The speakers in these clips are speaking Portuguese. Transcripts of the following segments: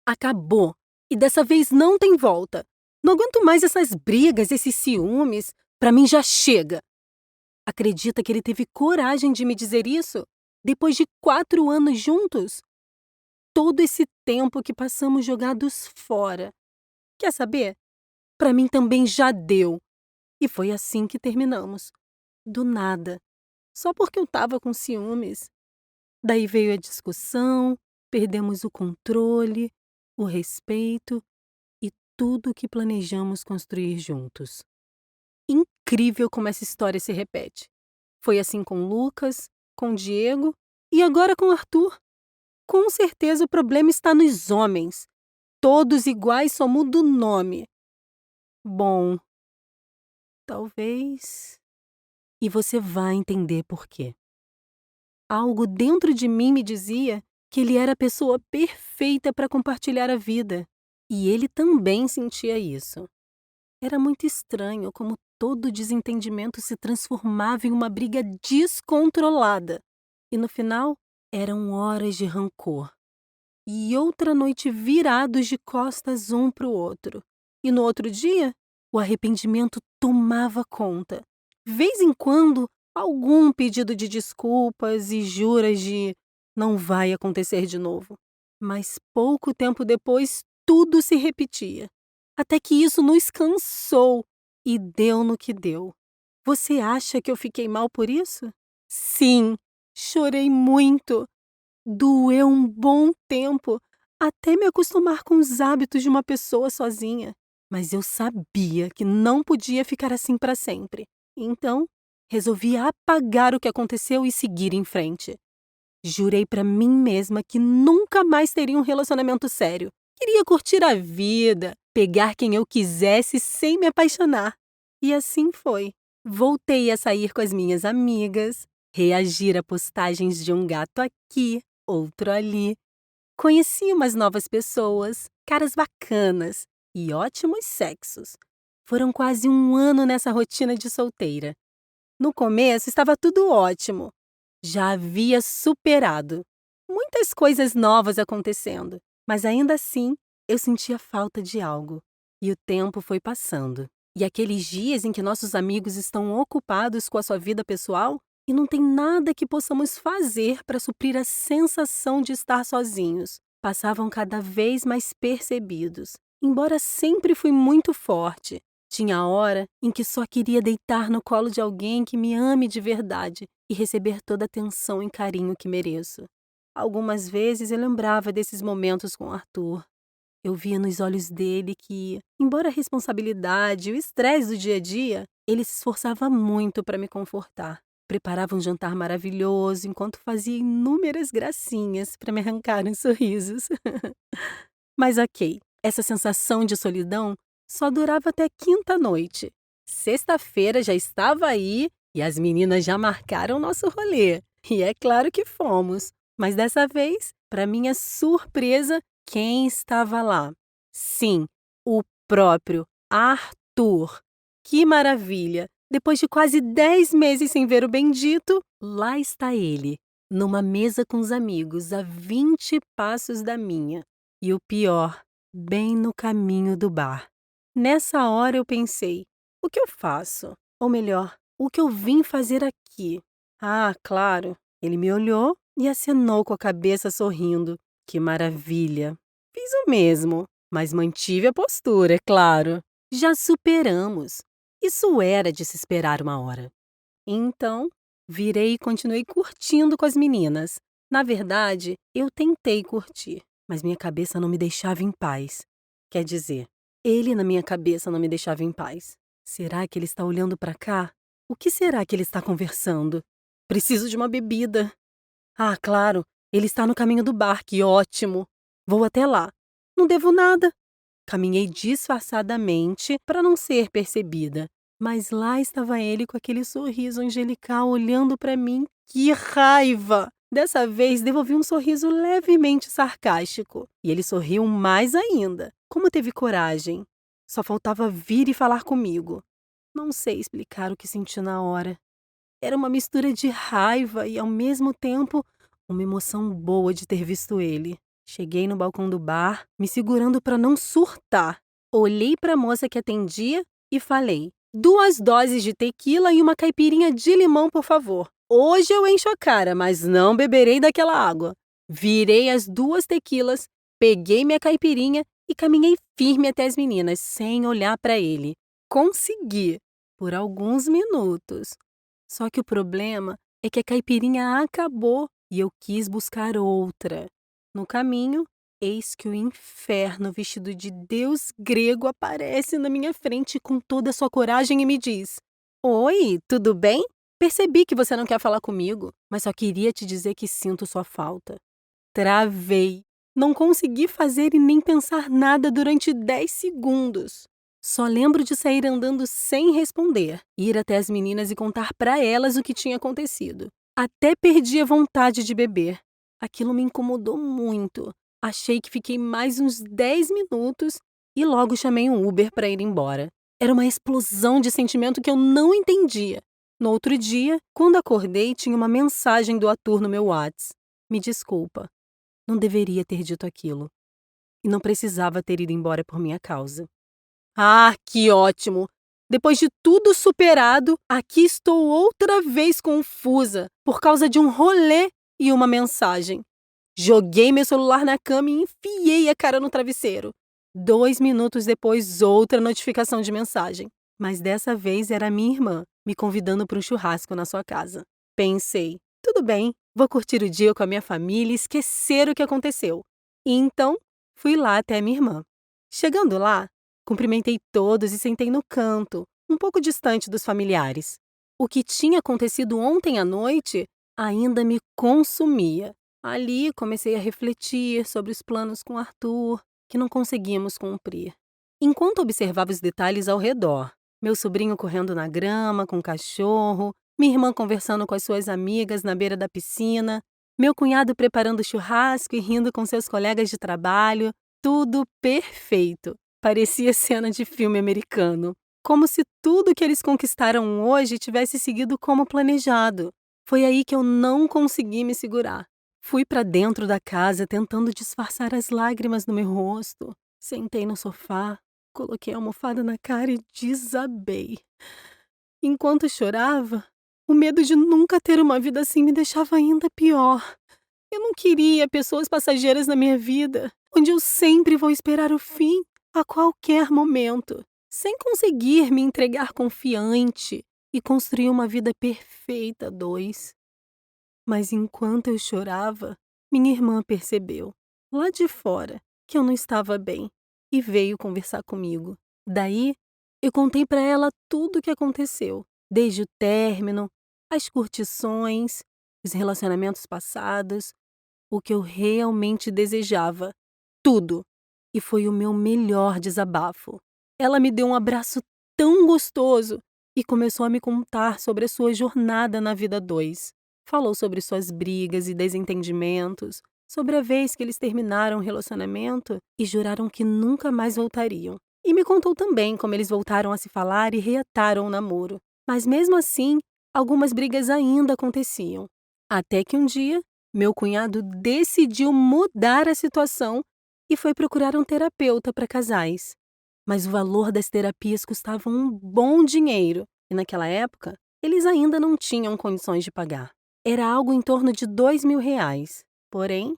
Acabou. E dessa vez não tem volta. Não aguento mais essas brigas, esses ciúmes. Pra mim já chega. Acredita que ele teve coragem de me dizer isso? Depois de 4 anos juntos? Todo esse tempo que passamos jogados fora. Quer saber? Pra mim também já deu. E foi assim que terminamos. Do nada. Só porque eu tava com ciúmes. Daí veio a discussão, perdemos o controle, o respeito e tudo o que planejamos construir juntos. Incrível como essa história se repete. Foi assim com Lucas, com Diego e agora com Arthur. Com certeza o problema está nos homens. Todos iguais, só muda o nome. Bom, talvez. E você vai entender por quê. Algo dentro de mim me dizia que ele era a pessoa perfeita para compartilhar a vida. E ele também sentia isso. Era muito estranho como todo desentendimento se transformava em uma briga descontrolada. E no final, eram horas de rancor. E outra noite virados de costas um para o outro. E no outro dia, o arrependimento tomava conta. Vez em quando, algum pedido de desculpas e juras de não vai acontecer de novo. Mas pouco tempo depois, tudo se repetia. Até que isso nos cansou e deu no que deu. Você acha que eu fiquei mal por isso? Sim, chorei muito. Doeu um bom tempo, até me acostumar com os hábitos de uma pessoa sozinha. Mas eu sabia que não podia ficar assim para sempre. Então, resolvi apagar o que aconteceu e seguir em frente. Jurei para mim mesma que nunca mais teria um relacionamento sério. Queria curtir a vida, pegar quem eu quisesse sem me apaixonar. E assim foi. Voltei a sair com as minhas amigas, reagir a postagens de um gato aqui, outro ali. Conheci umas novas pessoas, caras bacanas e ótimos sexos. Foram quase 1 ano nessa rotina de solteira. No começo estava tudo ótimo. Já havia superado. Muitas coisas novas acontecendo, mas ainda assim eu sentia falta de algo. E o tempo foi passando. E aqueles dias em que nossos amigos estão ocupados com a sua vida pessoal e não tem nada que possamos fazer para suprir a sensação de estar sozinhos, passavam cada vez mais percebidos. Embora sempre fui muito forte, tinha hora em que só queria deitar no colo de alguém que me ame de verdade e receber toda a atenção e carinho que mereço. Algumas vezes eu lembrava desses momentos com Arthur. Eu via nos olhos dele que, embora a responsabilidade e o estresse do dia a dia, ele se esforçava muito para me confortar. Preparava um jantar maravilhoso enquanto fazia inúmeras gracinhas para me arrancar uns sorrisos. Mas ok, essa sensação de solidão só durava até quinta-noite. Sexta-feira já estava aí e as meninas já marcaram nosso rolê. E é claro que fomos. Mas dessa vez, para minha surpresa, quem estava lá? Sim, o próprio Arthur. Que maravilha! Depois de quase 10 meses sem ver o bendito, lá está ele, numa mesa com os amigos, a 20 passos da minha. E o pior, bem no caminho do bar. Nessa hora eu pensei, o que eu faço? Ou melhor, o que eu vim fazer aqui? Ah, claro, ele me olhou e acenou com a cabeça sorrindo. Que maravilha! Fiz o mesmo, mas mantive a postura, é claro. Já superamos. Isso era de se esperar uma hora. Então, virei e continuei curtindo com as meninas. Na verdade, eu tentei curtir, mas minha cabeça não me deixava em paz. Quer dizer, ele na minha cabeça não me deixava em paz. Será que ele está olhando para cá? O que será que ele está conversando? Preciso de uma bebida. Ah, claro, ele está no caminho do bar, que ótimo. Vou até lá. Não devo nada. Caminhei disfarçadamente para não ser percebida. Mas lá estava ele com aquele sorriso angelical olhando para mim. Que raiva! Dessa vez devolvi um sorriso levemente sarcástico. E ele sorriu mais ainda. Como teve coragem? Só faltava vir e falar comigo. Não sei explicar o que senti na hora. Era uma mistura de raiva e, ao mesmo tempo, uma emoção boa de ter visto ele. Cheguei no balcão do bar, me segurando para não surtar. Olhei para a moça que atendia e falei: 2 doses de tequila e uma caipirinha de limão, por favor. Hoje eu encho a cara, mas não beberei daquela água. Virei as 2 tequilas, peguei minha caipirinha e caminhei firme até as meninas, sem olhar para ele. Consegui, por alguns minutos. Só que o problema é que a caipirinha acabou e eu quis buscar outra. No caminho, eis que o inferno vestido de deus grego aparece na minha frente com toda a sua coragem e me diz: Oi, tudo bem? Percebi que você não quer falar comigo, mas só queria te dizer que sinto sua falta. Travei. Não consegui fazer e nem pensar nada durante 10 segundos. Só lembro de sair andando sem responder, ir até as meninas e contar para elas o que tinha acontecido. Até perdi a vontade de beber. Aquilo me incomodou muito. Achei que fiquei mais uns 10 minutos e logo chamei um Uber para ir embora. Era uma explosão de sentimento que eu não entendia. No outro dia, quando acordei, tinha uma mensagem do ator no meu Whats. Me desculpa. Não deveria ter dito aquilo. E não precisava ter ido embora por minha causa. Ah, que ótimo! Depois de tudo superado, aqui estou outra vez confusa por causa de um rolê e uma mensagem. Joguei meu celular na cama e enfiei a cara no travesseiro. 2 minutos depois, outra notificação de mensagem. Mas dessa vez era minha irmã, me convidando para um churrasco na sua casa. Pensei, tudo bem, vou curtir o dia com a minha família e esquecer o que aconteceu. E então, fui lá até a minha irmã. Chegando lá, cumprimentei todos e sentei no canto, um pouco distante dos familiares. O que tinha acontecido ontem à noite ainda me consumia. Ali comecei a refletir sobre os planos com Arthur, que não conseguimos cumprir. Enquanto observava os detalhes ao redor, meu sobrinho correndo na grama com o cachorro, minha irmã conversando com as suas amigas na beira da piscina, meu cunhado preparando churrasco e rindo com seus colegas de trabalho, tudo perfeito. Parecia cena de filme americano. Como se tudo que eles conquistaram hoje tivesse seguido como planejado. Foi aí que eu não consegui me segurar. Fui para dentro da casa tentando disfarçar as lágrimas no meu rosto. Sentei no sofá, coloquei a almofada na cara e desabei. Enquanto chorava, o medo de nunca ter uma vida assim me deixava ainda pior. Eu não queria pessoas passageiras na minha vida, onde eu sempre vou esperar o fim a qualquer momento, sem conseguir me entregar confiante e construir uma vida perfeita a 2. Mas enquanto eu chorava, minha irmã percebeu, lá de fora, que eu não estava bem e veio conversar comigo. Daí, eu contei para ela tudo o que aconteceu, desde o término, as curtições, os relacionamentos passados, o que eu realmente desejava, tudo. E foi o meu melhor desabafo. Ela me deu um abraço tão gostoso e começou a me contar sobre a sua jornada na vida 2. Falou sobre suas brigas e desentendimentos, sobre a vez que eles terminaram o relacionamento e juraram que nunca mais voltariam. E me contou também como eles voltaram a se falar e reataram o namoro. Mas mesmo assim, algumas brigas ainda aconteciam. Até que um dia, meu cunhado decidiu mudar a situação e foi procurar um terapeuta para casais. Mas o valor das terapias custava um bom dinheiro e naquela época eles ainda não tinham condições de pagar. Era algo em torno de R$ 2.000. Porém,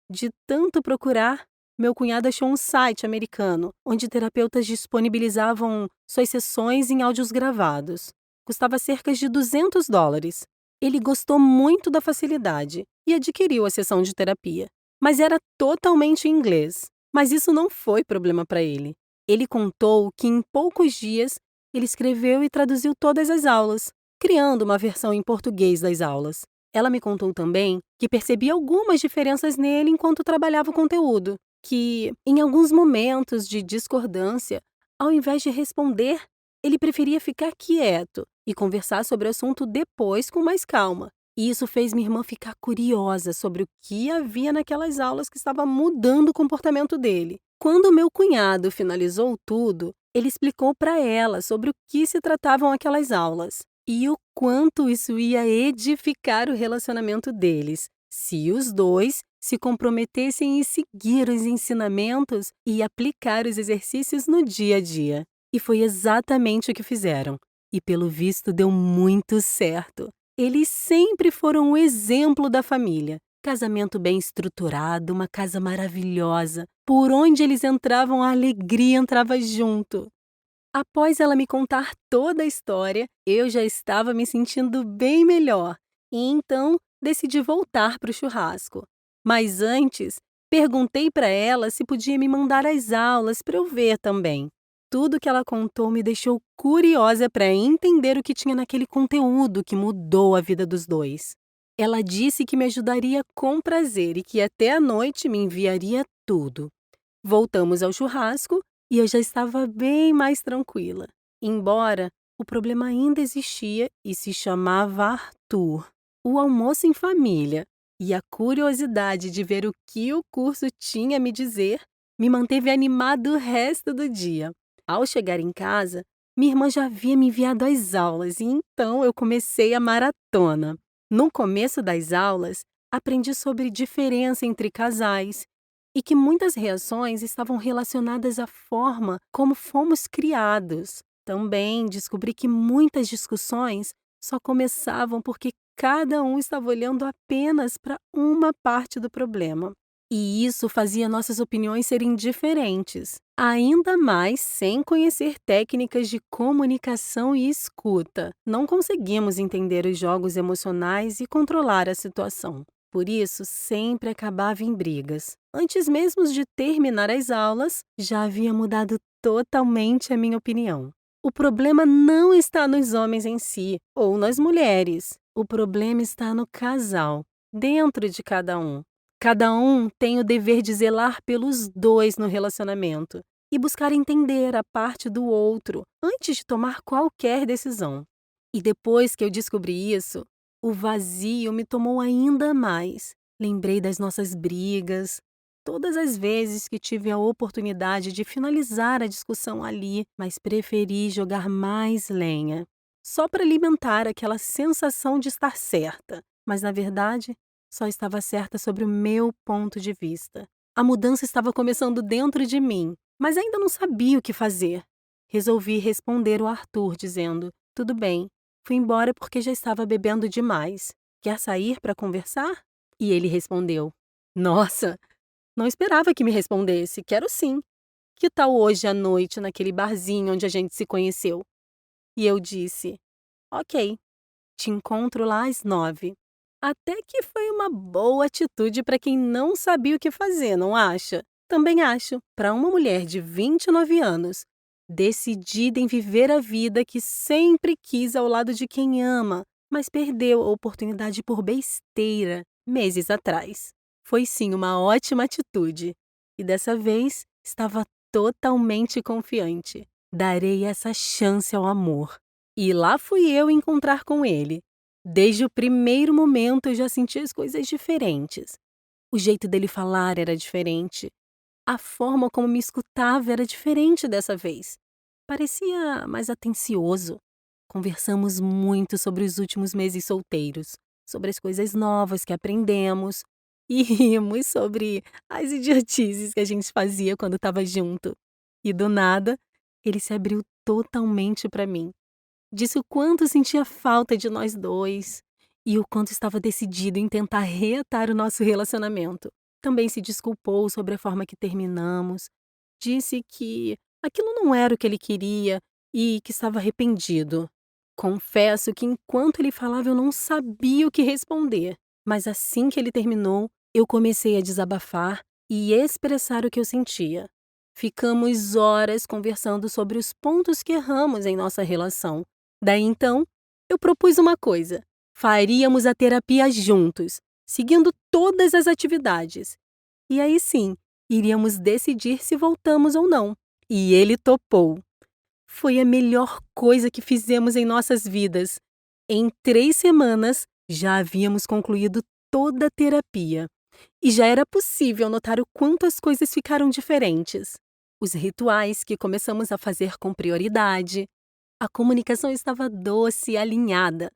de tanto procurar, meu cunhado achou um site americano onde terapeutas disponibilizavam suas sessões em áudios gravados. Custava cerca de US$ 200. Ele gostou muito da facilidade e adquiriu a sessão de terapia, mas era totalmente em inglês. Mas isso não foi problema para ele. Ele contou que em poucos dias ele escreveu e traduziu todas as aulas, criando uma versão em português das aulas. Ela me contou também que percebia algumas diferenças nele enquanto trabalhava o conteúdo, que, em alguns momentos de discordância, ao invés de responder, ele preferia ficar quieto e conversar sobre o assunto depois com mais calma. E isso fez minha irmã ficar curiosa sobre o que havia naquelas aulas que estava mudando o comportamento dele. Quando meu cunhado finalizou tudo, ele explicou para ela sobre o que se tratavam aquelas aulas e o quanto isso ia edificar o relacionamento deles, se os 2 se comprometessem em seguir os ensinamentos e aplicar os exercícios no dia a dia. E foi exatamente o que fizeram. E pelo visto deu muito certo. Eles sempre foram o exemplo da família. Casamento bem estruturado, uma casa maravilhosa. Por onde eles entravam, a alegria entrava junto. Após ela me contar toda a história, eu já estava me sentindo bem melhor. E então decidi voltar para o churrasco. Mas antes, perguntei para ela se podia me mandar as aulas para eu ver também. Tudo que ela contou me deixou curiosa para entender o que tinha naquele conteúdo que mudou a vida dos dois. Ela disse que me ajudaria com prazer e que até à noite me enviaria tudo. Voltamos ao churrasco e eu já estava bem mais tranquila. Embora o problema ainda existia e se chamava Arthur. O almoço em família e a curiosidade de ver o que o curso tinha a me dizer me manteve animado o resto do dia. Ao chegar em casa, minha irmã já havia me enviado as aulas e então eu comecei a maratona. No começo das aulas, aprendi sobre diferença entre casais e que muitas reações estavam relacionadas à forma como fomos criados. Também descobri que muitas discussões só começavam porque cada um estava olhando apenas para uma parte do problema. E isso fazia nossas opiniões serem diferentes, ainda mais sem conhecer técnicas de comunicação e escuta. Não conseguimos entender os jogos emocionais e controlar a situação. Por isso, sempre acabava em brigas. Antes mesmo de terminar as aulas, já havia mudado totalmente a minha opinião. O problema não está nos homens em si, ou nas mulheres. O problema está no casal, dentro de cada um. Cada um tem o dever de zelar pelos dois no relacionamento e buscar entender a parte do outro antes de tomar qualquer decisão. E depois que eu descobri isso, o vazio me tomou ainda mais. Lembrei das nossas brigas, todas as vezes que tive a oportunidade de finalizar a discussão ali, mas preferi jogar mais lenha, só para alimentar aquela sensação de estar certa. Mas, na verdade, só estava certa sobre o meu ponto de vista. A mudança estava começando dentro de mim, mas ainda não sabia o que fazer. Resolvi responder o Arthur, dizendo: tudo bem, fui embora porque já estava bebendo demais. Quer sair para conversar? E ele respondeu: nossa, não esperava que me respondesse. Quero sim. Que tal hoje à noite naquele barzinho onde a gente se conheceu? E eu disse: ok, te encontro lá às 9. Até que foi uma boa atitude para quem não sabia o que fazer, não acha? Também acho. Para uma mulher de 29 anos, decidida em viver a vida que sempre quis ao lado de quem ama, mas perdeu a oportunidade por besteira meses atrás. Foi sim uma ótima atitude. E dessa vez estava totalmente confiante. Darei essa chance ao amor. E lá fui eu encontrar com ele. Desde o primeiro momento eu já senti as coisas diferentes. O jeito dele falar era diferente. A forma como me escutava era diferente dessa vez. Parecia mais atencioso. Conversamos muito sobre os últimos meses solteiros, sobre as coisas novas que aprendemos e rimos sobre as idiotices que a gente fazia quando estava junto. E do nada, ele se abriu totalmente para mim. Disse o quanto sentia falta de nós dois e o quanto estava decidido em tentar reatar o nosso relacionamento. Também se desculpou sobre a forma que terminamos. Disse que aquilo não era o que ele queria e que estava arrependido. Confesso que enquanto ele falava eu não sabia o que responder, mas assim que ele terminou, eu comecei a desabafar e expressar o que eu sentia. Ficamos horas conversando sobre os pontos que erramos em nossa relação. Daí então, eu propus uma coisa: faríamos a terapia juntos, seguindo todas as atividades. E aí sim, iríamos decidir se voltamos ou não. E ele topou. Foi a melhor coisa que fizemos em nossas vidas. Em 3 semanas, já havíamos concluído toda a terapia. E já era possível notar o quanto as coisas ficaram diferentes. Os rituais que começamos a fazer com prioridade. A comunicação estava doce e alinhada.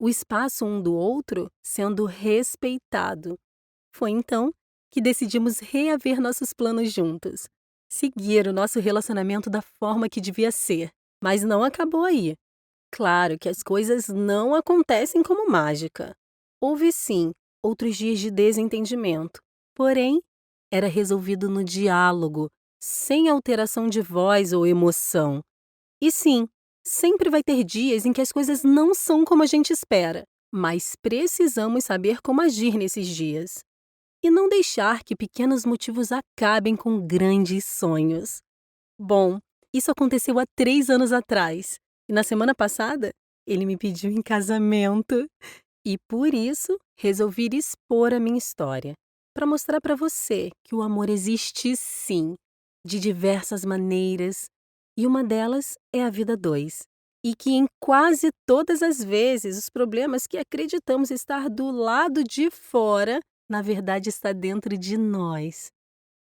O espaço um do outro sendo respeitado. Foi então que decidimos reaver nossos planos juntos. Seguir o nosso relacionamento da forma que devia ser. Mas não acabou aí. Claro que as coisas não acontecem como mágica. Houve sim outros dias de desentendimento. Porém, era resolvido no diálogo, sem alteração de voz ou emoção. E sim, sempre vai ter dias em que as coisas não são como a gente espera, mas precisamos saber como agir nesses dias. E não deixar que pequenos motivos acabem com grandes sonhos. Bom, isso aconteceu há 3 anos atrás. E na semana passada, ele me pediu em casamento. E por isso, resolvi expor a minha história. Para mostrar para você que o amor existe sim, de diversas maneiras. E uma delas é a vida a dois. E que em quase todas as vezes, os problemas que acreditamos estar do lado de fora, na verdade está dentro de nós.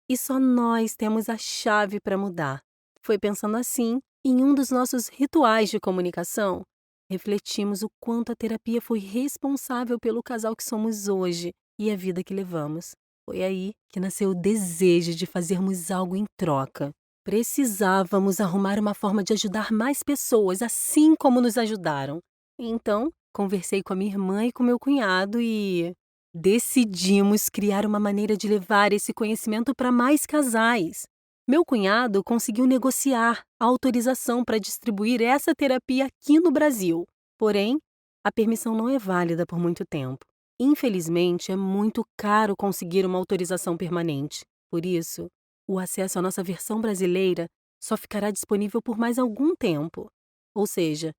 E só nós temos a chave para mudar. Foi pensando assim, em um dos nossos rituais de comunicação, refletimos o quanto a terapia foi responsável pelo casal que somos hoje e a vida que levamos. Foi aí que nasceu o desejo de fazermos algo em troca. Precisávamos arrumar uma forma de ajudar mais pessoas, assim como nos ajudaram. Então, conversei com a minha irmã e com meu cunhado e decidimos criar uma maneira de levar esse conhecimento para mais casais. Meu cunhado conseguiu negociar a autorização para distribuir essa terapia aqui no Brasil. Porém, a permissão não é válida por muito tempo. Infelizmente, é muito caro conseguir uma autorização permanente. Por isso, o acesso à nossa versão brasileira só ficará disponível por mais algum tempo. Ou seja,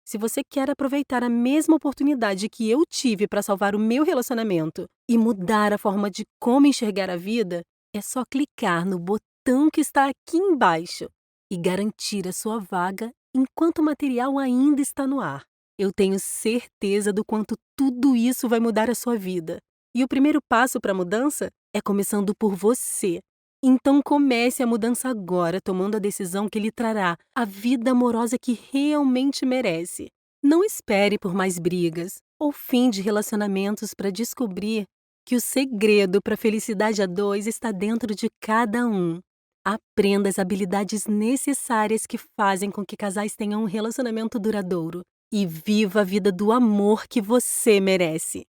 se você quer aproveitar a mesma oportunidade que eu tive para salvar o meu relacionamento e mudar a forma de como enxergar a vida, é só clicar no botão que está aqui embaixo e garantir a sua vaga enquanto o material ainda está no ar. Eu tenho certeza do quanto tudo isso vai mudar a sua vida. E o primeiro passo para a mudança é começando por você. Então comece a mudança agora, tomando a decisão que lhe trará a vida amorosa que realmente merece. Não espere por mais brigas ou fim de relacionamentos para descobrir que o segredo para a felicidade a dois está dentro de cada um. Aprenda as habilidades necessárias que fazem com que casais tenham um relacionamento duradouro e viva a vida do amor que você merece.